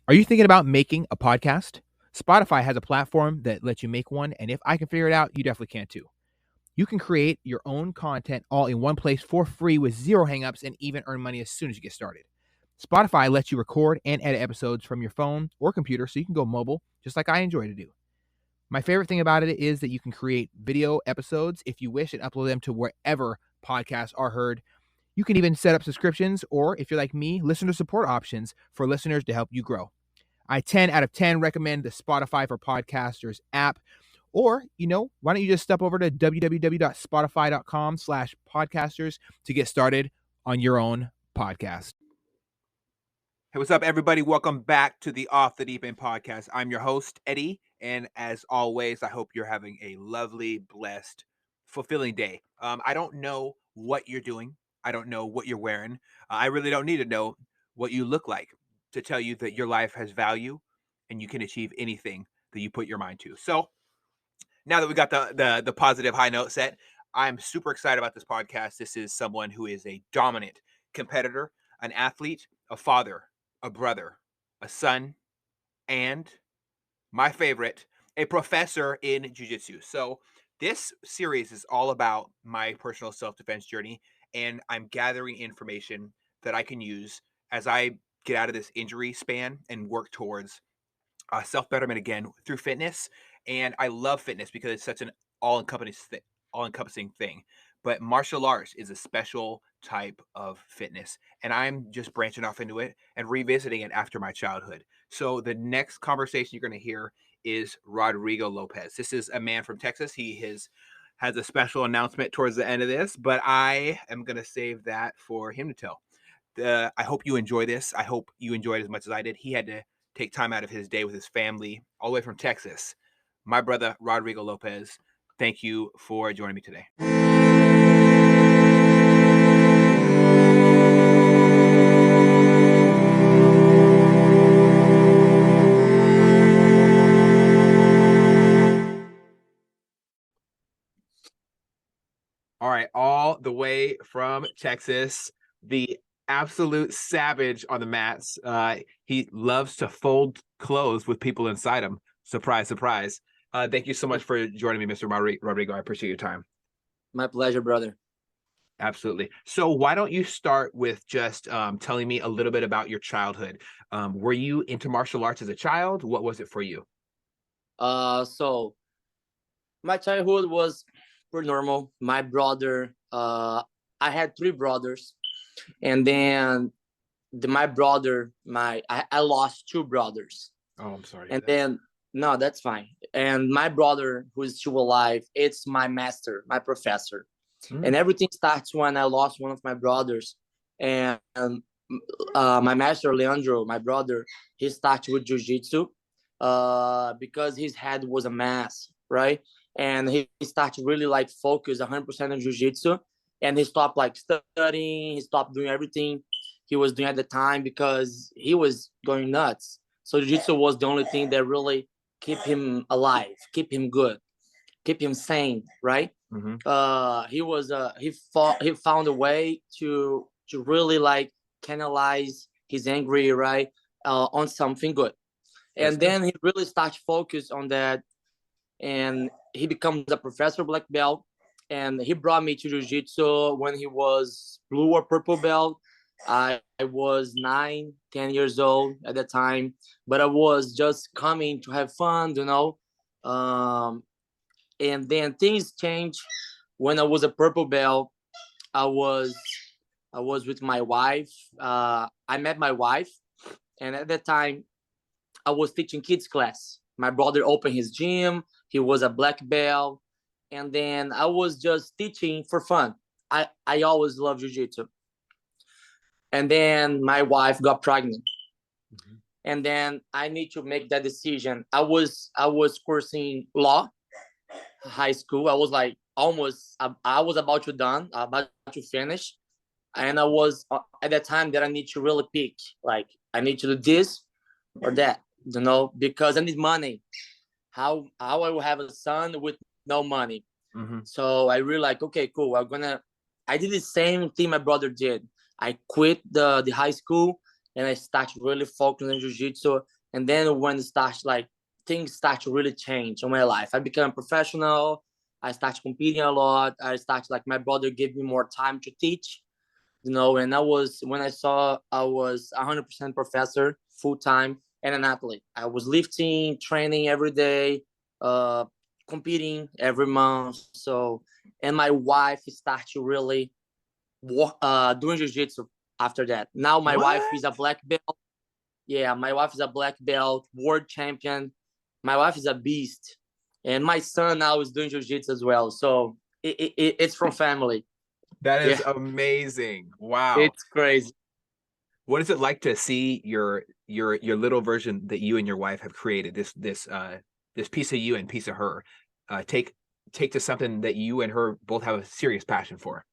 Are you thinking about making a podcast? Spotify has a platform that lets you make one, and if I can figure it out, you definitely can too. You can create your own content all in one place for free with zero hangups and even earn money as soon as you get started. Spotify lets you record and edit episodes from your phone or computer so you can go mobile, just like I enjoy to do. My favorite thing about it is that you can create video episodes if you wish and upload them to wherever podcasts are heard. You can even set up subscriptions, or if you're like me, listener support options for listeners to help you grow. I 10 out of 10 recommend the Spotify for Podcasters app. Or, why don't you just step over to www.spotify.com/podcasters to get started on your own podcast. Hey, what's up, everybody? Welcome back to the Off the Deep End podcast. I'm your host, Eddie. And as always, I hope you're having a lovely, blessed, fulfilling day. I don't know what you're doing. I don't know what you're wearing. I really don't need to know what you look like to tell you that your life has value and you can achieve anything that you put your mind to. So now that we got the positive high note set, I'm super excited about this podcast. This is someone who is a dominant competitor, an athlete, a father, a brother, a son, and my favorite, a professor in Jiu-Jitsu. So this series is all about my personal self-defense journey, and I'm gathering information that I can use as I get out of this injury span and work towards self-betterment again through fitness. And I love fitness because it's such an all-encompassing thing. But martial arts is a special type of fitness, and I'm just branching off into it and revisiting it after my childhood. So the next conversation you're going to hear is Rodrigo Lopes. This is a man from Texas. He has a special announcement towards the end of this, but I am going to save that for him to tell. I hope you enjoy this. I hope you enjoyed it as much as I did. He had to take time out of his day with his family all the way from Texas. My brother, Rodrigo Lopes, thank you for joining me today. All right, all the way from Texas, the absolute savage on the mats. He loves to fold clothes with people inside him. Surprise, surprise. Thank you so much for joining me, Mr. Rodrigo. I appreciate your time. My pleasure, brother. Absolutely. So why don't you start with just telling me a little bit about your childhood? Were you into martial arts as a child? What was it for you? So my childhood was pretty normal. My brother, I had three brothers, and then my brother, I lost two brothers. Oh, I'm sorry. And then no, that's fine. And my brother, who is still alive, it's my master, my professor. And everything starts when I lost one of my brothers. And my master, Leandro, my brother, he started with Jiu-Jitsu because his head was a mess, right? And he started really like focus 100% on Jiu-Jitsu. And he stopped like studying, he stopped doing everything he was doing at the time because he was going nuts. So Jiu-Jitsu was the only thing that really keep him alive, keep him good, keep him sane, right? He found a way to really like canalize his angry, right, on something good. And then he really starts focus on that, and he becomes a professor black belt. And he brought me to Jiu-Jitsu when he was blue or purple belt. I was 9, 10 years old at the time, but I was just coming to have fun, and then things changed when I was a purple belt. I was with my wife. I met my wife, and at that time, I was teaching kids class. My brother opened his gym. He was a black belt, and then I was just teaching for fun. I always loved Jiu-Jitsu. And then my wife got pregnant. And then I need to make that decision. I was coursing law, high school. I was like I was about to finish. And I was at that time that I need to really pick, like I need to do this or that, because I need money. How I will have a son with no money. So I really like, okay, cool. I did the same thing my brother did. I quit the high school and I started really focusing on Jiu-Jitsu. And then when it starts, like, things start to really change in my life. I become a professional. I start competing a lot. I start, like, my brother gave me more time to teach, and when I saw I was 100% professor, full time, and an athlete. I was lifting, training every day, uh, competing every month. So, and my wife started to really doing jiu-jitsu after that. Now my wife What? is a black belt. Yeah, my wife is a black belt, world champion. My wife is a beast, and my son now is doing jiu-jitsu as well. So it's from family. That is Yeah, amazing. Wow. it's crazy. What is it like to see your little version that you and your wife have created, this piece of you and piece of her, take to something that you and her both have a serious passion for?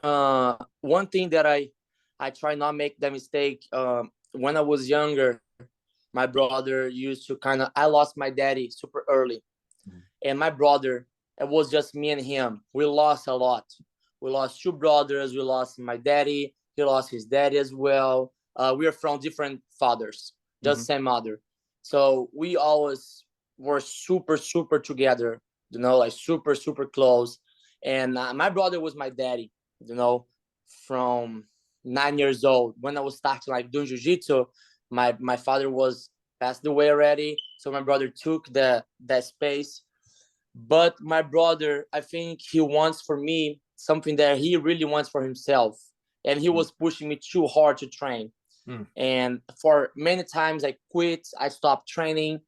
One thing that I try not make that mistake. When I was younger, my brother used to kind of, I lost my daddy super early, and my brother, it was just me and him. We lost a lot. We lost two brothers. We lost my daddy. He lost his daddy as well. We are from different fathers, Mm-hmm. just same mother. So we always were super, super together, like super, super close. And my brother was my daddy, from 9 years old. When I was starting, like, doing jiu-jitsu, my father was passed away already. So my brother took that space. But my brother, I think he wants for me something that he really wants for himself. And he was pushing me too hard to train. And for many times I quit, I stopped training,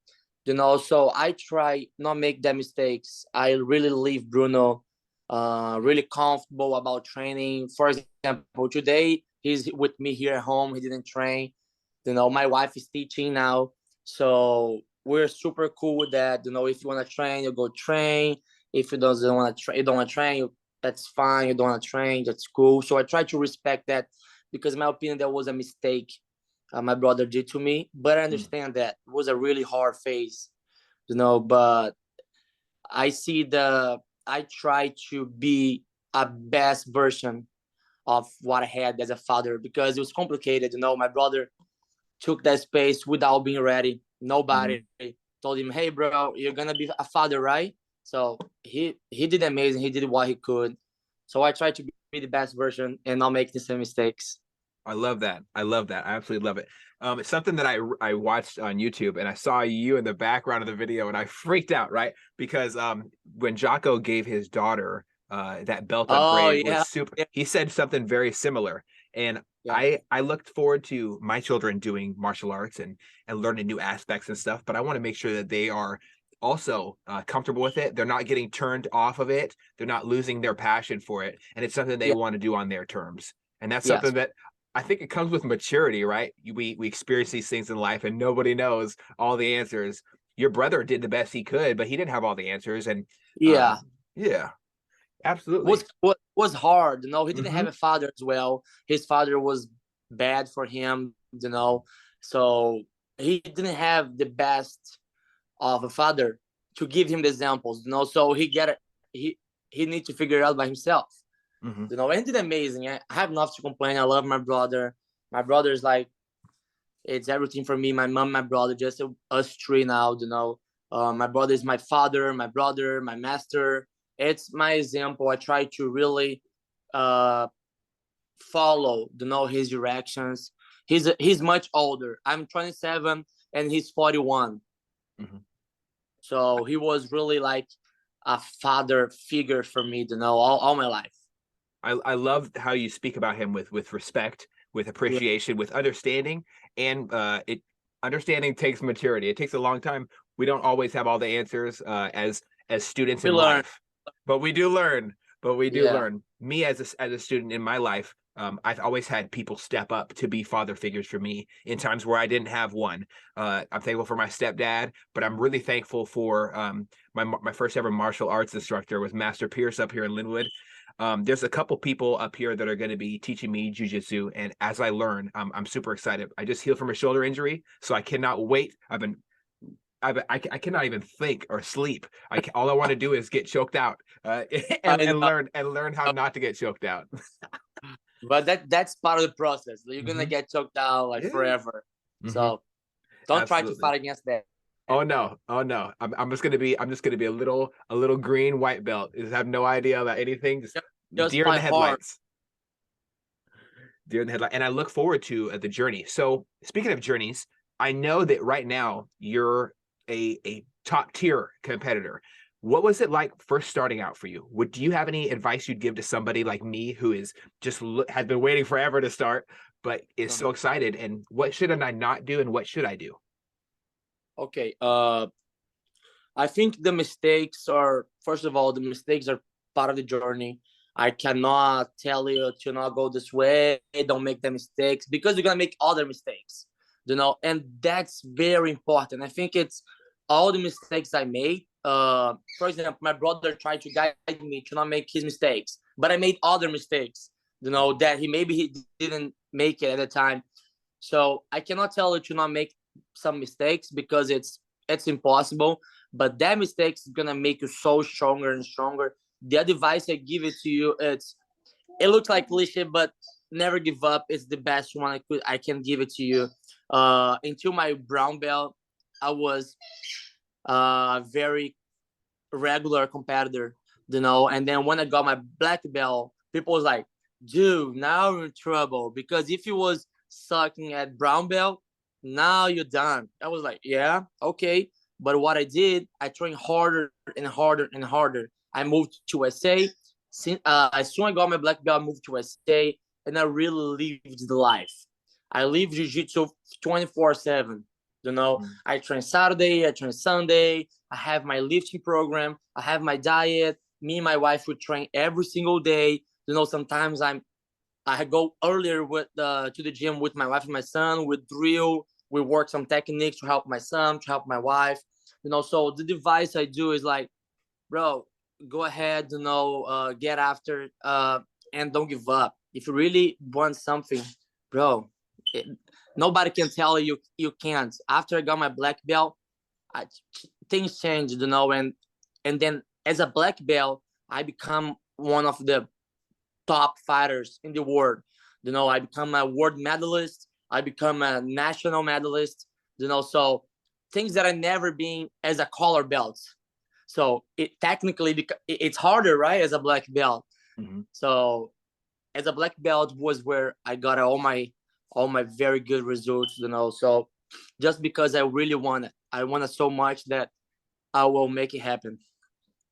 so I try not make that mistakes. I really leave Bruno really comfortable about training. For example, today he's with me here at home. He didn't train. My wife is teaching now. So we're super cool with that. If you want to train, you go train. If you don't want to train, you don't want to train, that's fine. You don't want to train, that's cool. So I try to respect that, because in my opinion, that was a mistake my brother did to me. But I understand that it was a really hard phase, but I try to be a best version of what I had as a father, because it was complicated. My brother took that space without being ready. Nobody told him, "Hey, bro, you're gonna be a father, right?" So he did amazing. He did what he could. So I try to be the best version and not make the same mistakes. I love that. I love that. I absolutely love it. It's something that I watched on YouTube, and I saw you in the background of the video, and I freaked out, right? Because when Jocko gave his daughter that belt Oh upgrade was yeah, super. He said something very similar, and yeah, I looked forward to my children doing martial arts and learning new aspects and stuff. But I want to make sure that they are also comfortable with it. They're not getting turned off of it. They're not losing their passion for it, and it's something they yeah, want to do on their terms. And that's yes, something that I think it comes with maturity, right? We experience these things in life, and nobody knows all the answers. Your brother did the best he could, but he didn't have all the answers, and yeah. yeah, Was absolutely. was hard. He didn't Mm-hmm. have a father as well. His father was bad for him. So he didn't have the best of a father to give him the examples. So he need to figure it out by himself. Mm-hmm. And he did amazing. I have nothing to complain. I love my brother. My brother is like, it's everything for me. My mom, my brother, just us three now. My brother is my father, my brother, my master. It's my example. I try to really uh, follow, his directions. He's much older. I'm 27 and he's 41. Mm-hmm. So he was really like a father figure for me, all my life. I love how you speak about him with respect, with Yeah, appreciation, with understanding, and it understanding takes maturity. It takes a long time. We don't always have all the answers as students we in learn. life, but we do learn. But we do Yeah, learn. Me as a student in my life, I've always had people step up to be father figures for me in times where I didn't have one. I'm thankful for my stepdad, but I'm really thankful for my first ever martial arts instructor was Master Pierce up here in Linwood. There's a couple people up here that are going to be teaching me jujitsu, and as I learn, I'm super excited. I just healed from a shoulder injury, so I cannot wait. I cannot even think or sleep. All I want to do is get choked out, I know. and learn how not to get choked out. But that's part of the process. You're gonna Hmm. get choked out like Yeah. forever. Hmm. So Don't try to Absolutely. fight against that. Oh no. Oh no. I'm just gonna be a little green white belt. Just have no idea about anything. Just Just deer in the fight hard. headlights. Deer in the headlight. And I look forward to the journey. So speaking of journeys, I know that right now you're a top tier competitor. What was it like first starting out for you? Do you have any advice you'd give to somebody like me who is just has been waiting forever to start, but is so excited? And what should I not do, and what should I do? Okay. I think the mistakes are, first of all, the mistakes are part of the journey. I cannot tell you to not go this way, don't make the mistakes, because you're gonna make other mistakes, and that's very important. I think it's all the mistakes I made. For example, my brother tried to guide me to not make his mistakes, but I made other mistakes, that he didn't make it at the time. So I cannot tell you to not make some mistakes, because it's impossible. But that mistake is gonna make you so stronger and stronger. The advice I give it to you, it looks like cliche, but never give up. It's the best one I can give it to you. Until my brown belt, I was a very regular competitor, and then when I got my black belt, people was like, dude, now you're in trouble, because if you was sucking at brown belt, now you're done. I was like, yeah, okay. But what I did, I trained harder and harder and harder. I moved to USA. As soon as I got my black belt, I moved to USA, and I really lived the life. I live Jiu-Jitsu 24/7. I train Saturday, I train Sunday. I have my lifting program. I have my diet. Me and my wife would train every single day. Sometimes I go earlier to the gym with my wife and my son. We drill. We work some techniques to help my son, to help my wife. So the device I do is like, bro, go ahead, get after, and don't give up. If you really want something, bro, nobody can tell you can't. After I got my black belt, things changed, and then as a black belt, I become one of the top fighters in the world. I become a world medalist. I become a national medalist. So things that I never been as a color belt. So it's harder, right, as a black belt. Mm-hmm. So as a black belt was where I got all my very good results. So just because I really want it, I want it so much that I will make it happen.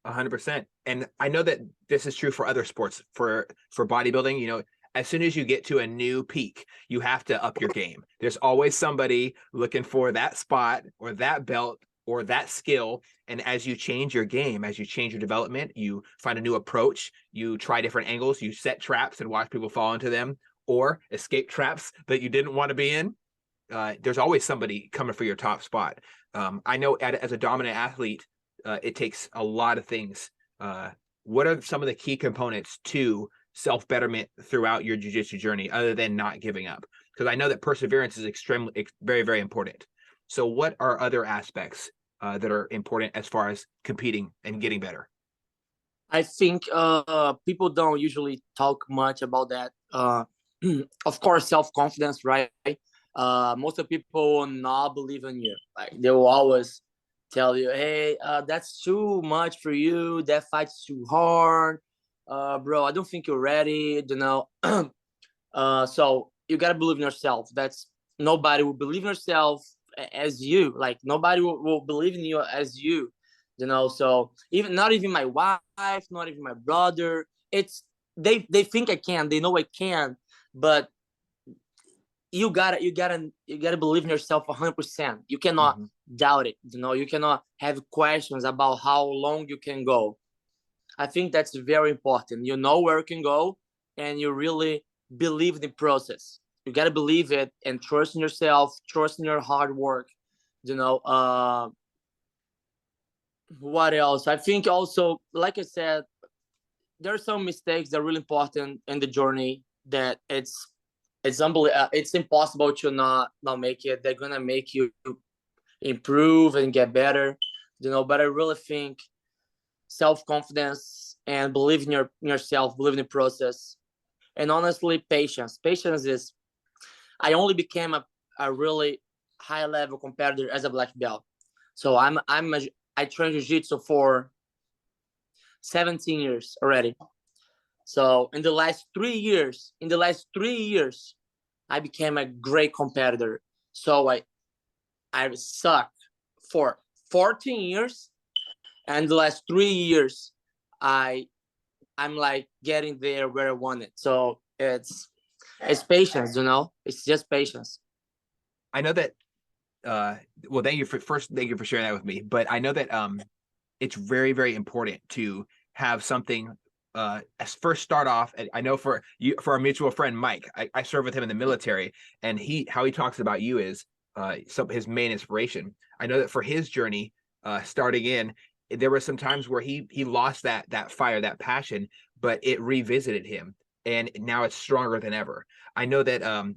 100%. And I know that this is true for other sports, for bodybuilding. As soon as you get to a new peak, you have to up your game. There's always somebody looking for that spot or that belt or that skill. And as you change your game, as you change your development, you find a new approach, you try different angles, you set traps and watch people fall into them, or escape traps that you didn't want to be in. There's always somebody coming for your top spot. I know as a dominant athlete, it takes a lot of things. What are some of the key components to self-betterment throughout your jiu-jitsu journey, other than not giving up? Because I know that perseverance is very, very important. So what are other aspects that are important as far as competing and getting better? I think people don't usually talk much about that. Of course, self-confidence, right? Most of the people not believe in you. Like, they will always tell you, hey, that's too much for you. That fight's too hard. Bro, I don't think you're ready, so you gotta believe in yourself. Nobody will believe in yourself as you. Like, nobody will believe in you as you. So not even my wife, not even my brother. They think I can. They know I can, but you gotta believe in yourself 100%. You cannot doubt it. You cannot have questions about how long you can go. I think that's very important. You know where you can go, and you really believe in the process. You gotta believe it and trust in yourself, trust in your hard work. What else? I think also, like I said, there are some mistakes that are really important in the journey that it's unbelievable. It's impossible to not make it. They're gonna make you improve and get better. But I really think self-confidence and believe in yourself, believe in the process, and honestly, patience. Patience is. I only became a really high level competitor as a black belt. So I train jiu-jitsu for 17 years already. So in the last 3 years, I became a great competitor. So I sucked for 14 years, and the last 3 years, I'm like getting there where I want it. So it's patience, It's just patience. I know that. Well, thank you for sharing that with me. But I know that it's very, very important to have something. First start off. I know for our mutual friend Mike, I served with him in the military, and how he talks about you is his main inspiration. I know that for his journey, starting in, there were some times where he lost that fire, that passion, but it revisited him, and now it's stronger than ever. I know that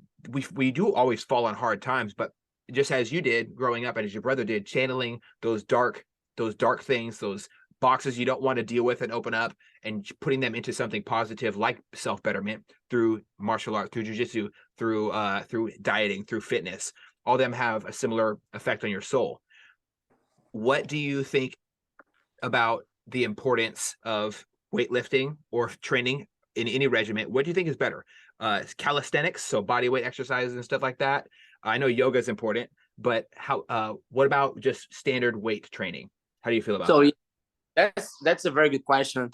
we do always fall on hard times, but just as you did growing up and as your brother did, channeling those dark things, those boxes you don't want to deal with and open up, and putting them into something positive like self-betterment through martial arts, through jiu-jitsu, through dieting, through fitness. All of them have a similar effect on your soul. What do you think about the importance of weightlifting or training in any regiment? What do you think is better? Calisthenics, so body weight exercises and stuff like that. I know yoga is important, but what about just standard weight training? How do you feel about that? That's a very good question.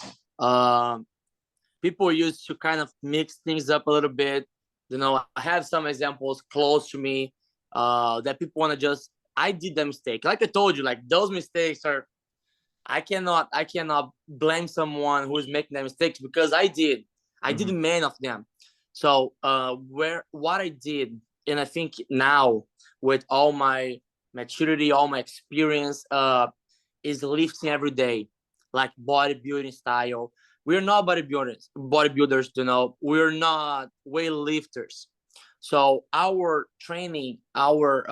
People used to kind of mix things up a little bit. I have some examples close to me that people want to just. I did the mistake. Like I told you, like those mistakes are. I cannot blame someone who's making that mistakes because I did. I did many of them. So what I did, and I think now with all my maturity, all my experience, is lifting every day, like bodybuilding style. We're not bodybuilders. We're not weightlifters. So our training, our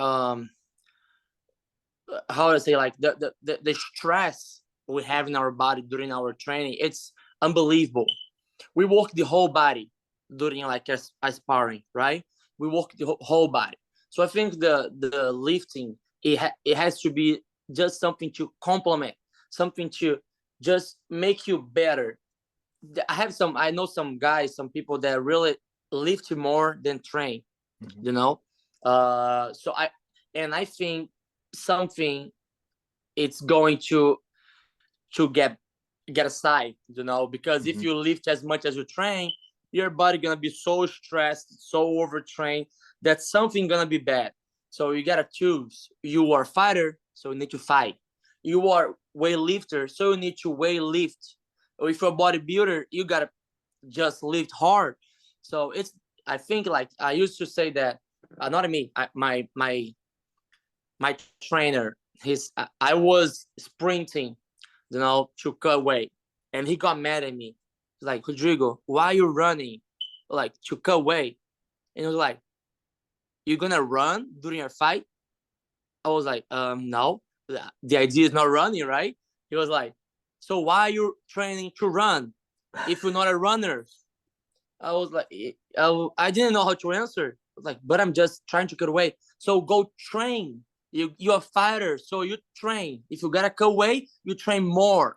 how to say, like the stress we have in our body during our training, it's unbelievable. We work the whole body during like a sparring, right? We work the whole body. So I think the lifting, it has to be just something to complement, something to just make you better. I know some guys, some people that really lift more than train, so I think something it's going to get aside, because if you lift as much as you train, your body gonna be so stressed, so overtrained, that something gonna be bad. So you gotta choose. You are a fighter, so you need to fight. You are weightlifter, so you need to weight lift. Or if you're a bodybuilder, you gotta just lift hard. So I think, like I used to say that, not me, my trainer, I was sprinting, to cut weight, and he got mad at me. He's like, Rodrigo, why are you running, like to cut weight? And he was like, you're gonna run during your fight? I was like, no, the idea is not running, right? He was like, so why are you training to run if you're not a runner? I was like, I didn't know how to answer. I was like, but I'm just trying to cut weight. So go train. You're a fighter, so you train. If you gotta cut weight, you train more.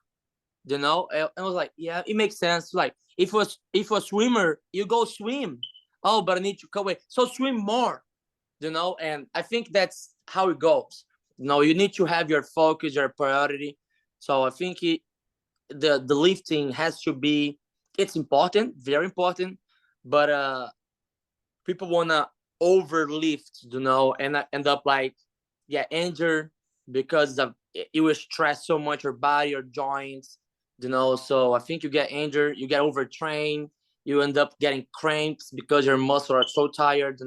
And I was like, yeah, it makes sense. Like if you're a swimmer, you go swim. Oh, but I need to cut weight, so swim more. And I think that's how it goes. You need to have your focus, your priority. So I think the lifting has to be. It's important, very important, but people wanna overlift, and end up like injured because it will stress so much your body, your joints, So I think you get injured, you get overtrained, you end up getting cramps because your muscles are so tired,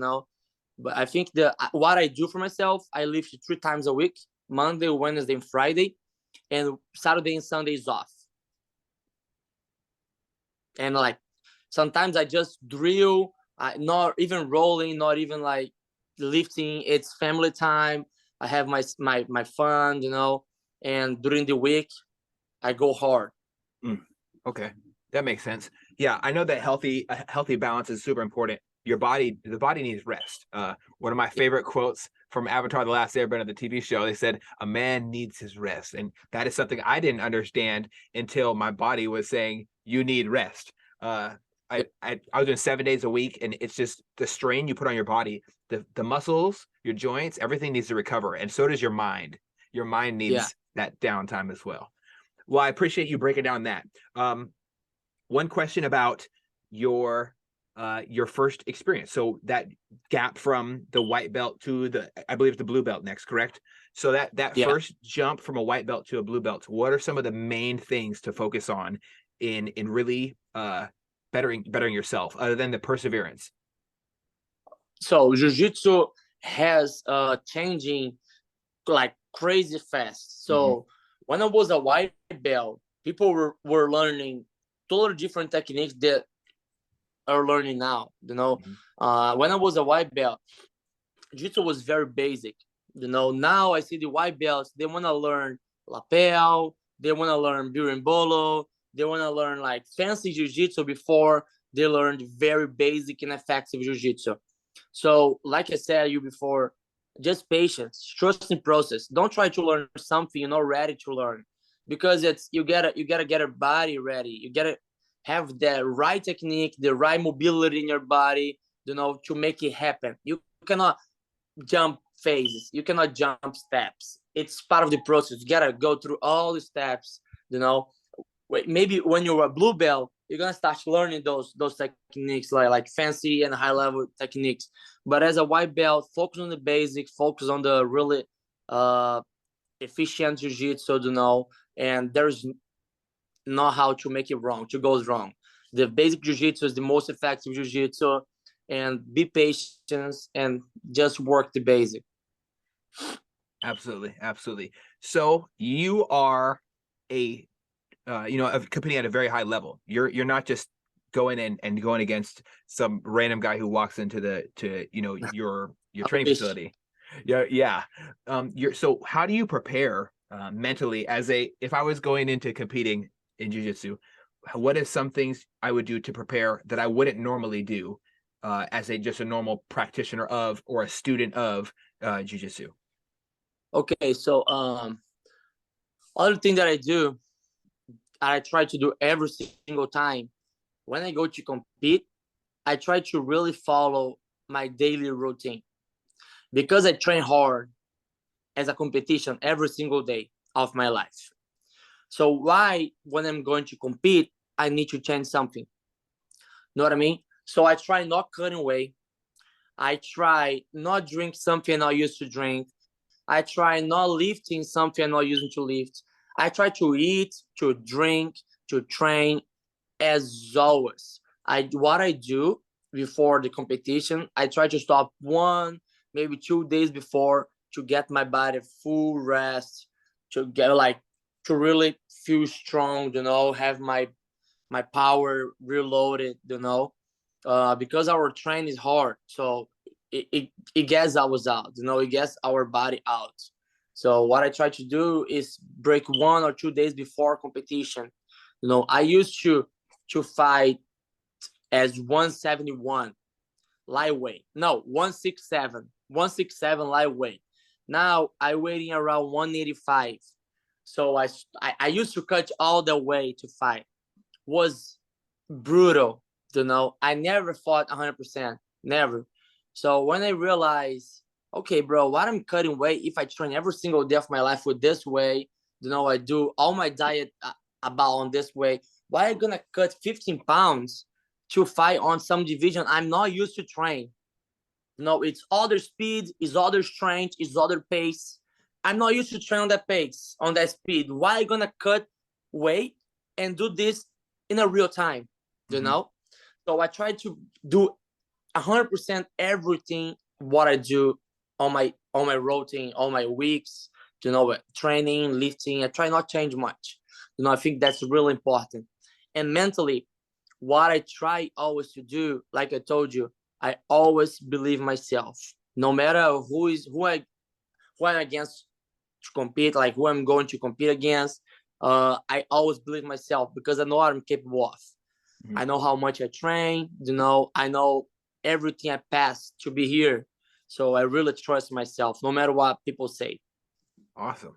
But I think what I do for myself, I lift 3 times a week: Monday, Wednesday, and Friday, and Saturday and Sunday is off. And like sometimes I just drill, not even rolling, not even like lifting. It's family time. I have my fun, and during the week I go hard. Okay, that makes sense. Yeah, I know that healthy balance is super important. The body needs rest. One of my favorite quotes from Avatar: The Last Airbender, the TV show. They said a man needs his rest, and that is something I didn't understand until my body was saying you need rest. I was doing 7 days a week, and it's just the strain you put on your body, the muscles, your joints, everything needs to recover, and so does your mind. Your mind needs that downtime as well. Well, I appreciate you breaking down that. One question about your first experience. So that gap from the white belt to I believe the blue belt next, correct? So that first jump from a white belt to a blue belt, what are some of the main things to focus on in really bettering yourself, other than the perseverance? So Jiu-Jitsu has changing like crazy fast. So when I was a white belt, people were learning totally different techniques that are learning now. When I was a white belt, Jiu-Jitsu was very basic. Now I see the white belts, they want to learn lapel, they want to learn birimbolo, they want to learn like fancy Jiu-Jitsu before they learned very basic and effective Jiu-Jitsu. So like I said you before, just patience, trust in process. Don't try to learn something you're not ready to learn, because you gotta get your body ready. You gotta have the right technique, the right mobility in your body, to make it happen. You cannot jump phases. You cannot jump steps. It's part of the process. You gotta go through all the steps. Maybe when you're a blue belt, you're gonna start learning those techniques, like fancy and high level techniques. But as a white belt, focus on the basic, focus on the really efficient jiu-jitsu, and there's not how to make it wrong, to go wrong. The basic jiu-jitsu is the most effective jiu-jitsu, and be patient and just work the basic. Absolutely. So you are competing at a very high level. You're not just going and going against some random guy who walks into your training facility. Yeah. So how do you prepare mentally if I was going into competing in jiu-jitsu, what is some things I would do to prepare that I wouldn't normally do as just a normal practitioner of, or a student of jiu-jitsu? Okay, so other thing that I try to do every single time when I go to compete, I try to really follow my daily routine, because I train hard as a competition every single day of my life. So why, when I'm going to compete, I need to change something? Know what I mean? So I try not cutting weight. I try not drink something I'm not used to drink. I try not lifting something I'm not used to lift. I try to eat, to drink, to train as always. What I do before the competition, I try to stop 1, maybe 2 days before, to get my body full rest, to get to really feel strong, have my power reloaded, because our train is hard. So it gets us out, it gets our body out. So what I try to do is break 1 or 2 days before competition. I used to fight as 171 lightweight. No, 167 lightweight. Now I waiting around 185. So I used to cut all the way to fight. Was brutal, I never fought 100%, never. So when I realized, okay, bro, what I'm cutting weight, if I train every single day of my life with this way, I do all my diet about on this way, why am I gonna cut 15 pounds to fight on some division I'm not used to train? It's other speed, it's other strength, it's other pace. I'm not used to train on that pace, on that speed. Why am I gonna cut weight and do this in a real time? So I try to do 100% everything what I do on my routine, on my weeks, training, lifting. I try not change much. I think that's really important. And mentally, what I try always to do, like I told you, I always believe myself. No matter who I'm against to compete, like who I'm going to compete against, I always believe myself, because I know what I'm capable of. I know how much I train, I know everything I passed to be here. So I really trust myself, no matter what people say. Awesome.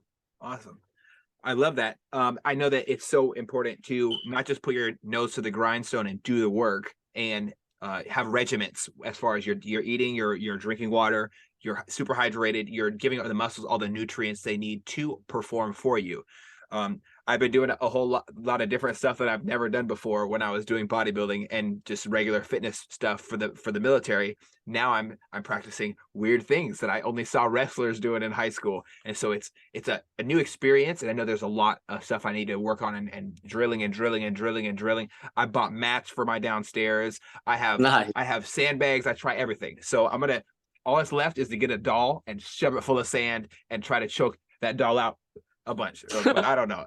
I love that. I know that it's so important to not just put your nose to the grindstone and do the work, and have regiments as far as you're eating, you're drinking water, you're super hydrated, you're giving the muscles all the nutrients they need to perform for you. I've been doing a whole lot of different stuff that I've never done before when I was doing bodybuilding and just regular fitness stuff for the military. Now I'm practicing weird things that I only saw wrestlers doing in high school. And so it's a new experience. And I know there's a lot of stuff I need to work on, and drilling. I bought mats for my downstairs. I Nice. have sandbags. I try everything. So all that's left is to get a doll and shove it full of sand and try to choke that doll out a bunch. But I don't know.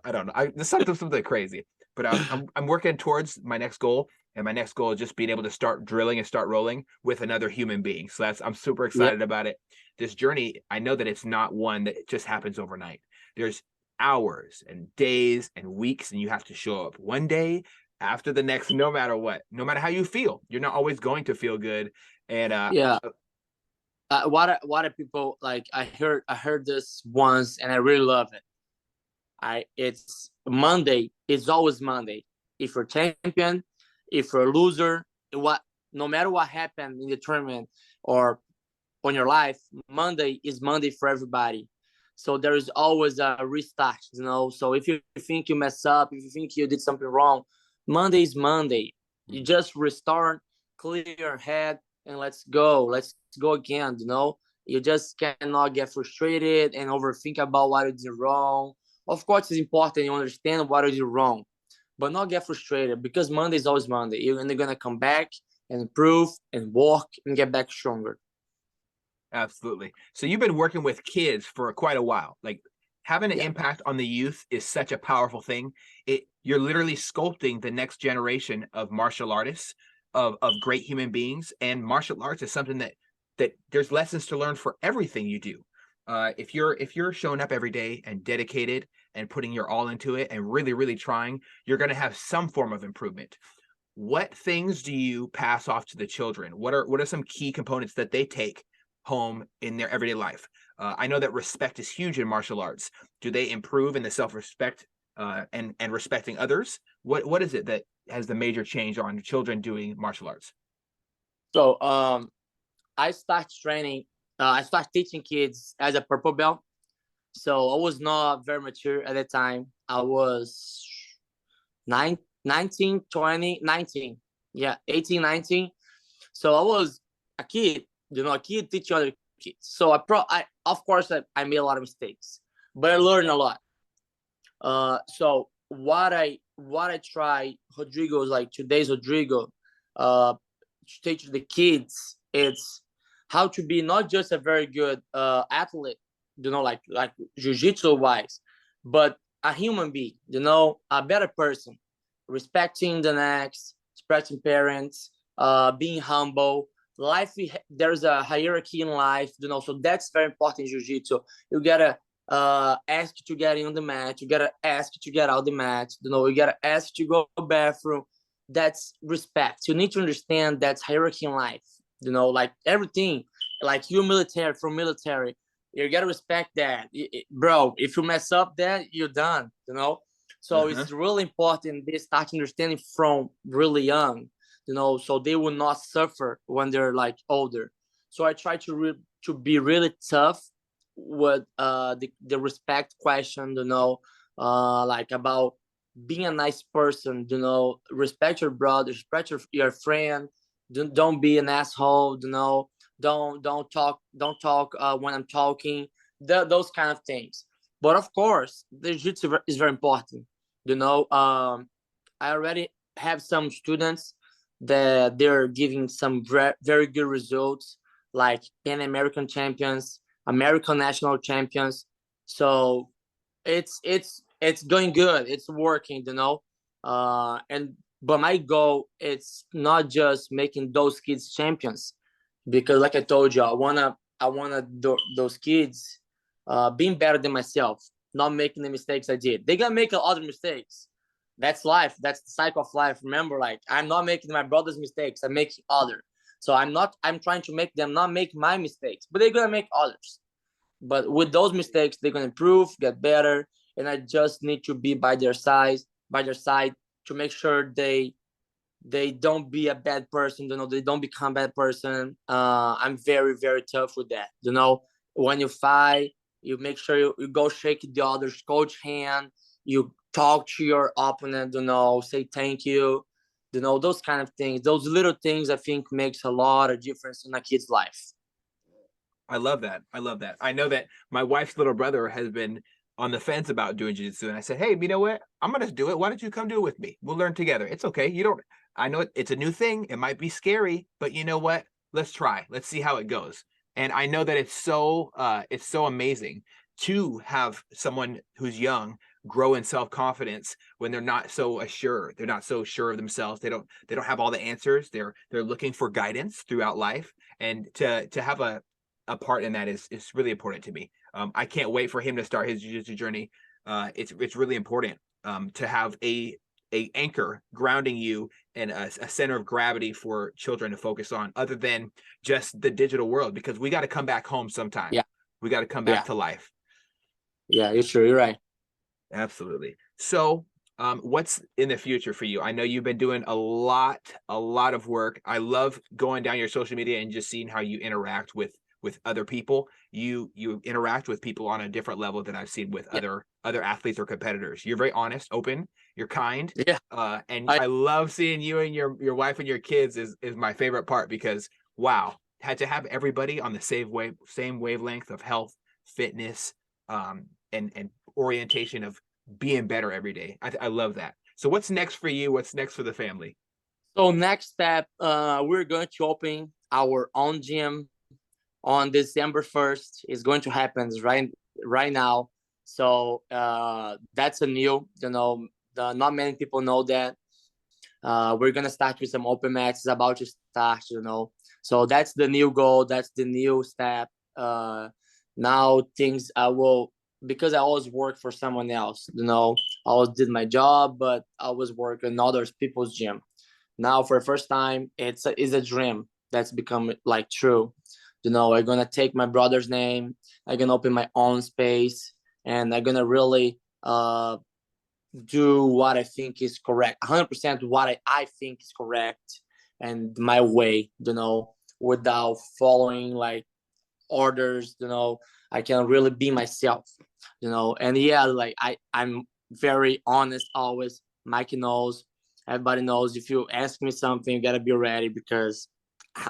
There's something crazy. But I'm working towards my next goal, and my next goal is just being able to start drilling and start rolling with another human being. So I'm super excited about it. This journey, I know that it's not one that just happens overnight. There's hours and days and weeks, and you have to show up one day after the next, no matter what, no matter how you feel. You're not always going to feel good. And what are people like? I heard this once, and I really love it. It's Monday. It's always Monday. If you're champion, if you're a loser, no matter what happened in the tournament or on your life, Monday is Monday for everybody. So there is always a restart, So if you think you mess up, if you think you did something wrong, Monday is Monday. You just restart, clear your head, and let's go. Let's go again, You just cannot get frustrated and overthink about what you did wrong. Of course, it's important you understand what you did wrong, but not get frustrated, because Monday is always Monday. You're going to come back and improve and work and get back stronger. Absolutely. So you've been working with kids for quite a while. Like, having an impact on the youth is such a powerful thing. You're literally sculpting the next generation of martial artists, of great human beings. And martial arts is something that there's lessons to learn for everything you do. If you're showing up every day and dedicated and putting your all into it and really, really trying, you're going to have some form of improvement. What things do you pass off to the children? What are some key components that they take home in their everyday life? I know that respect is huge in martial arts. Do they improve in the self-respect and respecting others? What is it that has the major change on children doing martial arts? So I start teaching kids as a purple belt. So I was not very mature at that time. I was 19, 20, 19. Yeah, 18, 19. So I was a kid, a kid teaching other kids. So of course, I made a lot of mistakes, but I learned a lot. So what I try, Rodrigo, is like today's Rodrigo, to teach the kids, it's how to be not just a very good athlete, like jiu-jitsu wise, but a human being, a better person, respecting the next, respecting parents, being humble. There's a hierarchy in life, so that's very important in jiu-jitsu. You gotta ask to get in the mat, you gotta ask to get out the mat, you gotta ask to go bathroom. That's respect. You need to understand that's hierarchy in life, like everything, like you're military, you gotta respect that, bro. If you mess up that, you're done, so it's really important they start understanding from really young, so they will not suffer when they're like older. So I try to be really tough with the respect question, like about being a nice person, respect your brother, respect your friend, don't be an asshole, don't talk when I'm talking, those kind of things. But of course, the jiu-jitsu is very important. I already have some students that they're giving some very good results, like Pan American champions, American national champions. So it's going good. It's working, but my goal, it's not just making those kids champions, because like I told you, I wanna those kids being better than myself, not making the mistakes I did. They're gonna make other mistakes. That's life. That's the cycle of life. Remember, like, I'm not making my brother's mistakes, I'm making other. So I'm trying to make them not make my mistakes, but they're going to make others. But with those mistakes, they're going to improve, get better. And I just need to be by their side to make sure they don't be a bad person, they don't become a bad person. I'm very, very tough with that. When you fight, you make sure you go shake the other coach hand, you talk to your opponent, say thank you, those kind of things. Those little things I think makes a lot of difference in a kid's life. I love that. I know that my wife's little brother has been on the fence about doing jiu-jitsu, and I said, hey, you know what? I'm going to do it. Why don't you come do it with me? We'll learn together. It's okay. I know it's a new thing. It might be scary, but you know what? Let's try. Let's see how it goes. And I know that it's so amazing to have someone who's young grow in self-confidence when they're not so assured. They're not so sure of themselves. They don't have all the answers. They're looking for guidance throughout life. And to have a part in that is really important to me. I can't wait for him to start his jiu-jitsu journey. It's really important to have a anchor grounding you and a center of gravity for children to focus on, other than just the digital world, because we got to come back home sometime. Yeah. We got to come back to life. Yeah, you're true. You're right. Absolutely. So what's in the future for you? I know you've been doing a lot of work. I love going down your social media and just seeing how you interact with other people. You interact with people on a different level than I've seen with other athletes or competitors. You're very honest, open, you're kind. Yeah. And I love seeing you and your wife and your kids is my favorite part, because wow, had to have everybody on the same wavelength of health, fitness, and orientation of being better every day. I love that. So what's next for you? What's next for the family? So next step, we're going to open our own gym on December 1st. Is going to happen right now. So that's a new, not many people know that. We're going to start with some open mats. It's about to start, So that's the new goal. That's the new step. Now things because I always work for someone else, I always did my job, but I was working other people's gym. Now for the first time, it's a dream that's become like true. I'm going to take my brother's name. I'm going to open my own space, and I'm going to really do what I think is correct, 100% what I think is correct, and my way, without following like orders. I can really be myself, and yeah, like I'm very honest always. Mikey knows, everybody knows, if you ask me something, you gotta be ready, because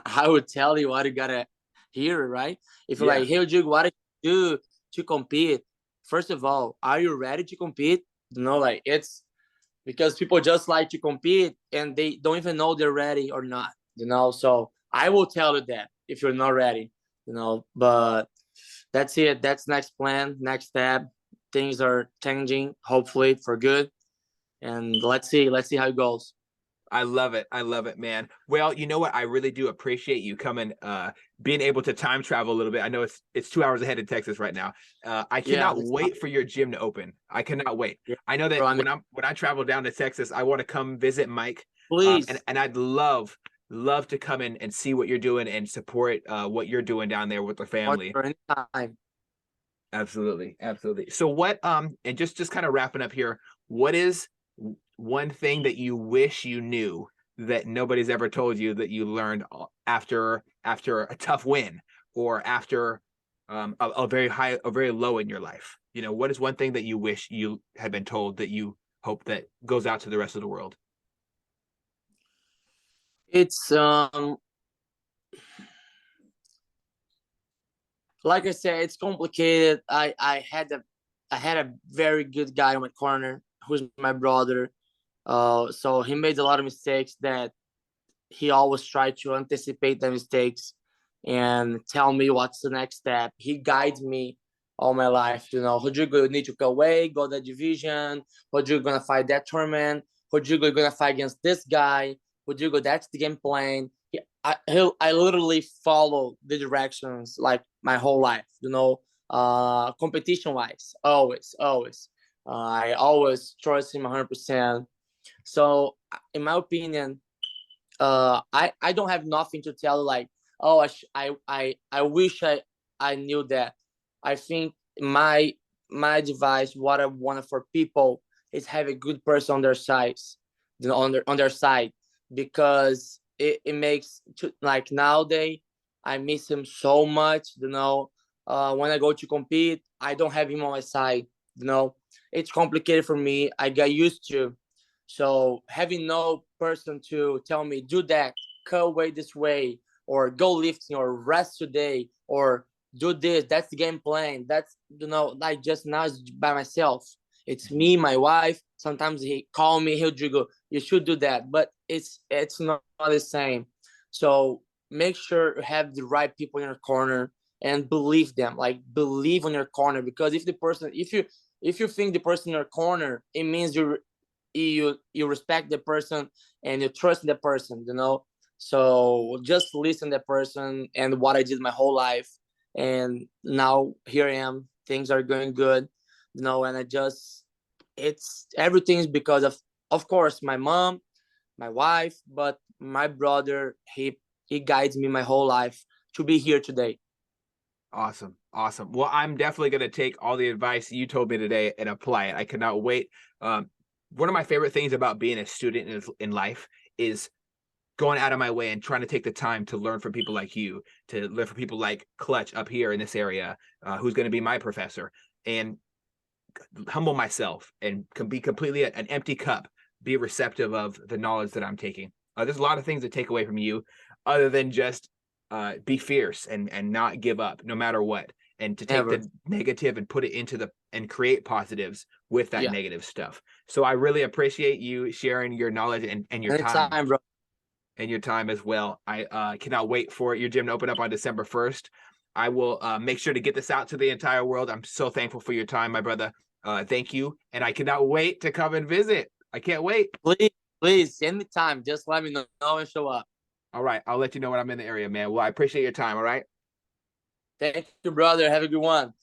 I would tell you what you gotta hear, right? If you're like, hey Rodrigo, what do you do to compete? First of all, are you ready to compete? Like, it's because people just like to compete and they don't even know they're ready or not, so I will tell you that if you're not ready, but that's it. That's next plan, next step. Things are changing, hopefully for good, and let's see how it goes. I love it, man. Well, you know what? I really do appreciate you coming, being able to time travel a little bit. I know it's 2 hours ahead in Texas right now. I cannot wait for your gym to open. I cannot wait. Yeah. I know that when I travel down to Texas, I want to come visit Mike. Please. And I'd love to come in and see what you're doing and support what you're doing down there with the family. Anytime. Absolutely. So what, and just kind of wrapping up here, what is one thing that you wish you knew that nobody's ever told you that you learned after a tough win, or after a very low in your life? What is one thing that you wish you had been told that you hope that goes out to the rest of the world? It's like I said, it's complicated. I had a very good guy in my corner who's my brother. So he made a lot of mistakes that he always tried to anticipate the mistakes and tell me what's the next step. He guides me all my life. Rodrigo, you need to go away, go that division. Rodrigo, gonna fight that tournament. Rodrigo, you're gonna fight against this guy. Rodrigo, that's the game plan. I literally follow the directions like my whole life. Competition wise, always. I always trust him 100%. So, in my opinion, I don't have nothing to tell like, oh, I wish I knew that. I think my advice, what I wanted for people is have a good person on their sides, on their side, because it makes like nowadays I miss him so much. When I go to compete, I don't have him on my side. It's complicated for me. I got used to. So having no person to tell me do that, cut away this way, or go lifting, or rest today, or do this. That's the game plan. That's like just now it's by myself. It's me, my wife. Sometimes he call me, Rodrigo, you should do that, but it's not the same. So make sure you have the right people in your corner and believe them. Like believe on your corner, because if you think the person in your corner, it means you respect the person and you trust the person. So just listen to the person, and what I did my whole life, and now here I am, things are going good. And it's everything's because of course my mom, my wife, but my brother, he guides me my whole life to be here today. Awesome. Awesome. Well, I'm definitely going to take all the advice you told me today and apply it. I cannot wait. One of my favorite things about being a student in life is going out of my way and trying to take the time to learn from people like you, to learn from people like Clutch up here in this area, who's going to be my professor, and humble myself and can be completely an empty cup, be receptive of the knowledge that I'm taking. There's a lot of things to take away from you other than just be fierce and not give up no matter what, and to take the negative and put it and create positives with that negative stuff. So I really appreciate you sharing your knowledge and your time, bro. And your time as well. I cannot wait for your gym to open up on December 1st. I will make sure to get this out to the entire world. I'm so thankful for your time, my brother. Thank you. And I cannot wait to come and visit. I can't wait. Please, anytime. Just let me know and show up. All right. I'll let you know when I'm in the area, man. Well, I appreciate your time. All right. Thank you, brother. Have a good one.